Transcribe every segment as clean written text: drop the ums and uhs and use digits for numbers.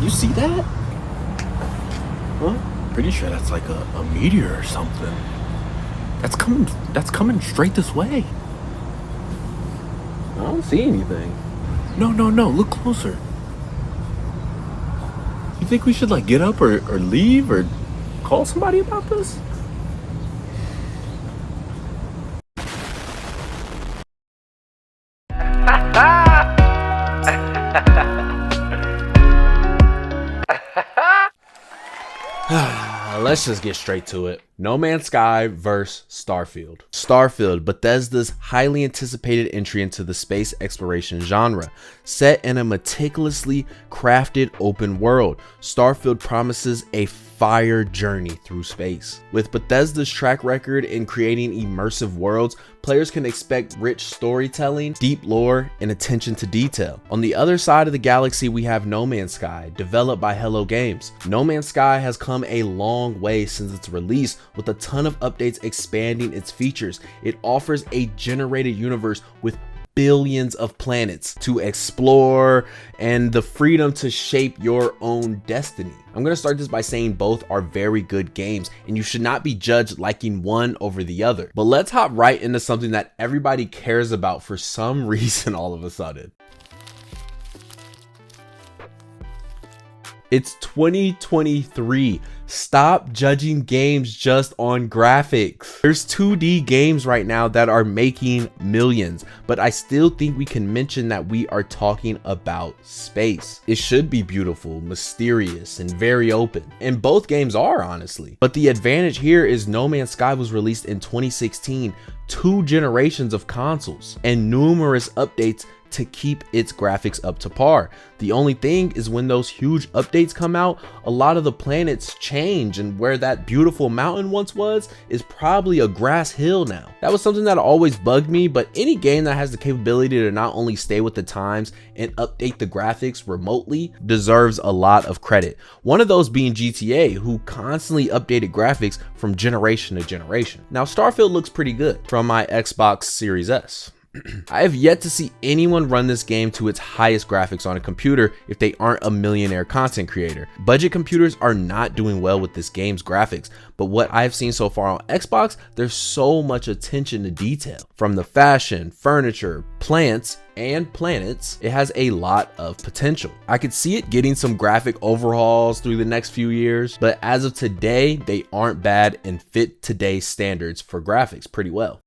You see that? Huh? Pretty sure that's like a meteor or something. That's coming straight this way. I don't see anything. No, look closer. You think we should like get up or leave or call somebody about this? Let's just get straight to it. No Man's Sky vs. Starfield. Starfield, Bethesda's highly anticipated entry into the space exploration genre. Set in a meticulously crafted open world, Starfield promises a fire journey through space. With Bethesda's track record in creating immersive worlds, players can expect rich storytelling, deep lore, and attention to detail. On the other side of the galaxy, we have No Man's Sky, developed by Hello Games. No Man's Sky has come a long way since its release, with a ton of updates expanding its features. It offers a generated universe with billions of planets to explore and the freedom to shape your own destiny. I'm going to start this by saying both are very good games and you should not be judged liking one over the other. But let's hop right into something that everybody cares about for some reason all of a sudden. It's 2023. Stop judging games just on graphics. There's 2D games right now that are making millions, but I still think we can mention that we are talking about space. It should be beautiful, mysterious, and very open. And both games are, honestly. But the advantage here is No Man's Sky was released in 2016, 2 generations of consoles, and numerous updates to keep its graphics up to par. The only thing is when those huge updates come out, a lot of the planets change, and where that beautiful mountain once was is probably a grass hill now. That was something that always bugged me, but any game that has the capability to not only stay with the times and update the graphics remotely deserves a lot of credit. One of those being GTA, who constantly updated graphics from generation to generation. Now Starfield looks pretty good from my Xbox Series S. I have yet to see anyone run this game to its highest graphics on a computer if they aren't a millionaire content creator. Budget computers are not doing well with this game's graphics, but what I've seen so far on Xbox, there's so much attention to detail. From the fashion, furniture, plants, and planets, it has a lot of potential. I could see it getting some graphic overhauls through the next few years, but as of today, they aren't bad and fit today's standards for graphics pretty well.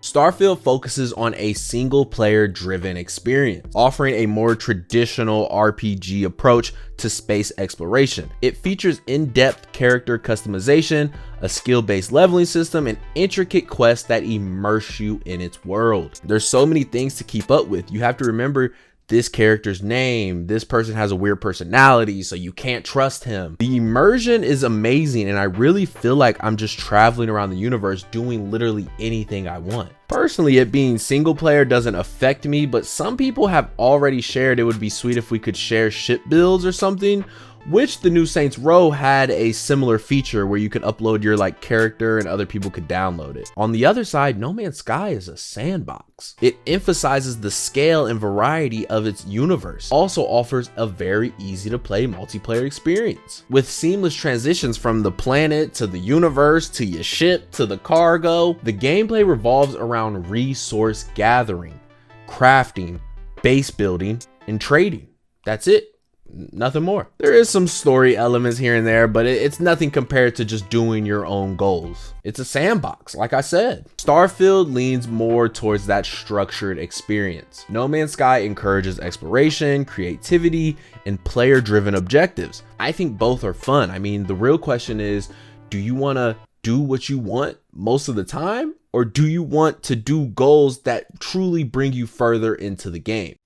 Starfield focuses on a single player driven experience, offering a more traditional RPG approach to space exploration. It features in-depth character customization, a skill-based leveling system, and intricate quests that immerse you in its world. There's so many things to keep up with. You have to remember this character's name, this person has a weird personality, so you can't trust him. The immersion is amazing, and I really feel like I'm just traveling around the universe doing literally anything I want. Personally, it being single player doesn't affect me, but some people have already shared it would be sweet if we could share ship builds or something, which the new Saints Row had a similar feature where you could upload your character and other people could download it. On the other side, No Man's Sky is a sandbox. It emphasizes the scale and variety of its universe. Also offers a very easy to play multiplayer experience with seamless transitions from the planet to the universe to your ship to the cargo. The gameplay revolves around resource gathering, crafting, base building, and trading. That's it. Nothing more. There is some story elements here and there, but it's nothing compared to just doing your own goals. It's a sandbox, like I said. Starfield leans more towards that structured experience. No Man's Sky encourages exploration, creativity, and player-driven objectives. I think both are fun. I mean, the real question is, do you want to do what you want most of the time? Or do you want to do goals that truly bring you further into the game?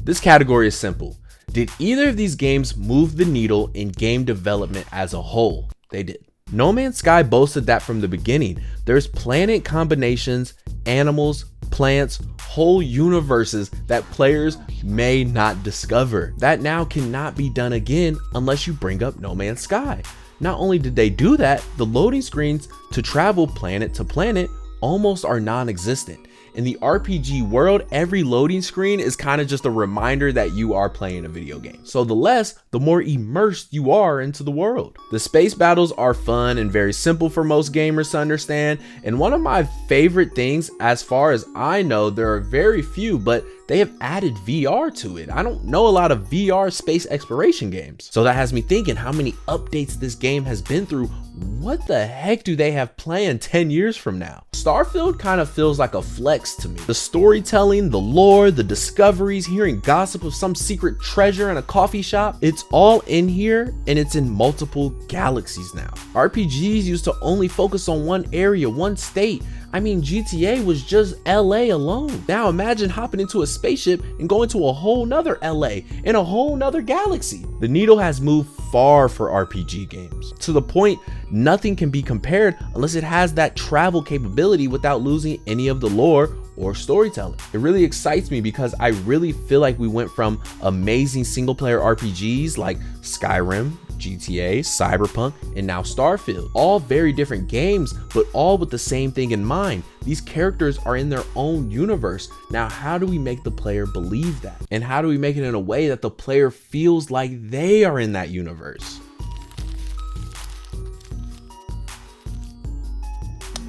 This category is simple. Did either of these games move the needle in game development as a whole? They did. No Man's Sky boasted that from the beginning. There's planet combinations, animals, plants, whole universes that players may not discover. That now cannot be done again unless you bring up No Man's Sky. Not only did they do that, the loading screens to travel planet to planet almost are non-existent. In the RPG world, every loading screen is kind of just a reminder that you are playing a video game. So the less, the more immersed you are into the world. The space battles are fun and very simple for most gamers to understand. And one of my favorite things, as far as I know, there are very few, but they have added VR to it. I don't know a lot of VR space exploration games. So that has me thinking how many updates this game has been through. What the heck do they have planned 10 years from now? Starfield kind of feels like a flex to me. The storytelling, the lore, the discoveries, hearing gossip of some secret treasure in a coffee shop, it's all in here and it's in multiple galaxies now. RPGs used to only focus on one area, one state. I mean, GTA was just LA alone. Now imagine hopping into a spaceship and going to a whole nother LA in a whole nother galaxy. The needle has moved far for RPG games, to the point nothing can be compared unless it has that travel capability without losing any of the lore or storytelling. It really excites me because I really feel like we went from amazing single player RPGs like Skyrim, GTA, Cyberpunk, and now Starfield. All very different games, but all with the same thing in mind. These characters are in their own universe. Now, how do we make the player believe that? And how do we make it in a way that the player feels like they are in that universe?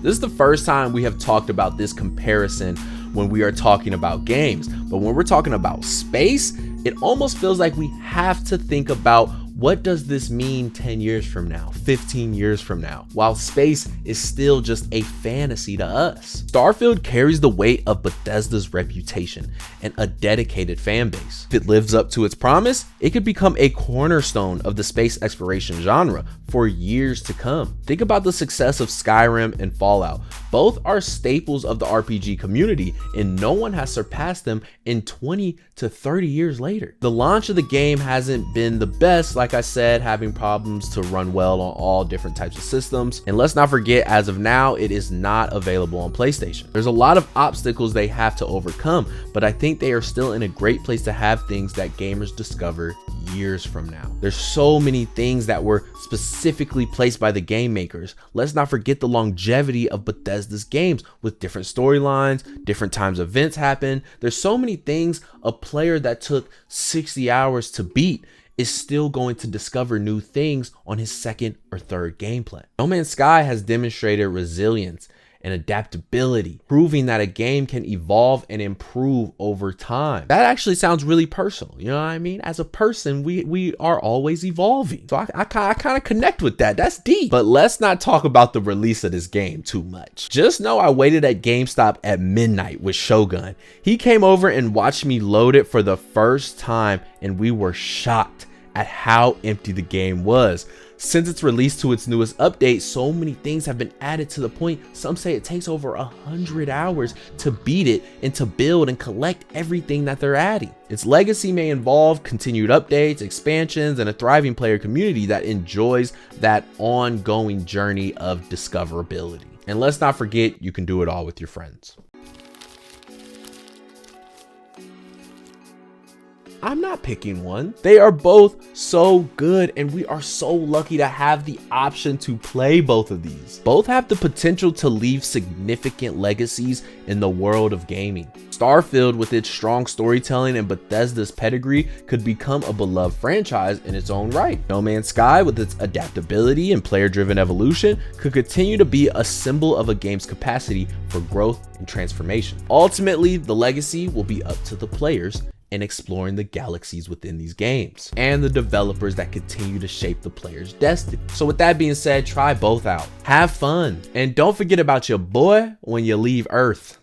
This is the first time we have talked about this comparison when we are talking about games. But when we're talking about space, it almost feels like we have to think about what does this mean 10 years from now, 15 years from now, while space is still just a fantasy to us. Starfield carries the weight of Bethesda's reputation and a dedicated fan base. If it lives up to its promise, it could become a cornerstone of the space exploration genre for years to come. Think about the success of Skyrim and Fallout. Both are staples of the RPG community, and no one has surpassed them in 20 to 30 years later. The launch of the game hasn't been the best, like I said, having problems to run well on all different types of systems. And let's not forget, as of now, it is not available on PlayStation. There's a lot of obstacles they have to overcome, but I think they are still in a great place to have things that gamers discover years from now. There's so many things that were specifically placed by the game makers. Let's not forget the longevity of Bethesda's games with different storylines, different times events happen. There's so many things a player that took 60 hours to beat is still going to discover new things on his second or third gameplay. No Man's Sky has demonstrated resilience and adaptability, proving that a game can evolve and improve over time. That actually sounds really personal. You know what I mean? As a person, we are always evolving. So I kind of connect with that. That's deep. But let's not talk about the release of this game too much. Just know I waited at GameStop at midnight with Shogun. He came over and watched me load it for the first time, and we were shocked at how empty the game was. Since its release to its newest update, so many things have been added to the point some say it takes over 100 hours to beat it and to build and collect everything that they're adding. Its legacy may involve continued updates, expansions, and a thriving player community that enjoys that ongoing journey of discoverability. And let's not forget, you can do it all with your friends. I'm not picking one. They are both so good, and we are so lucky to have the option to play both of these. Both have the potential to leave significant legacies in the world of gaming. Starfield, with its strong storytelling and Bethesda's pedigree, could become a beloved franchise in its own right. No Man's Sky, with its adaptability and player-driven evolution, could continue to be a symbol of a game's capacity for growth and transformation. Ultimately, the legacy will be up to the players and exploring the galaxies within these games, and the developers that continue to shape the player's destiny. So with that being said, try both out, have fun, and don't forget about your boy when you leave Earth.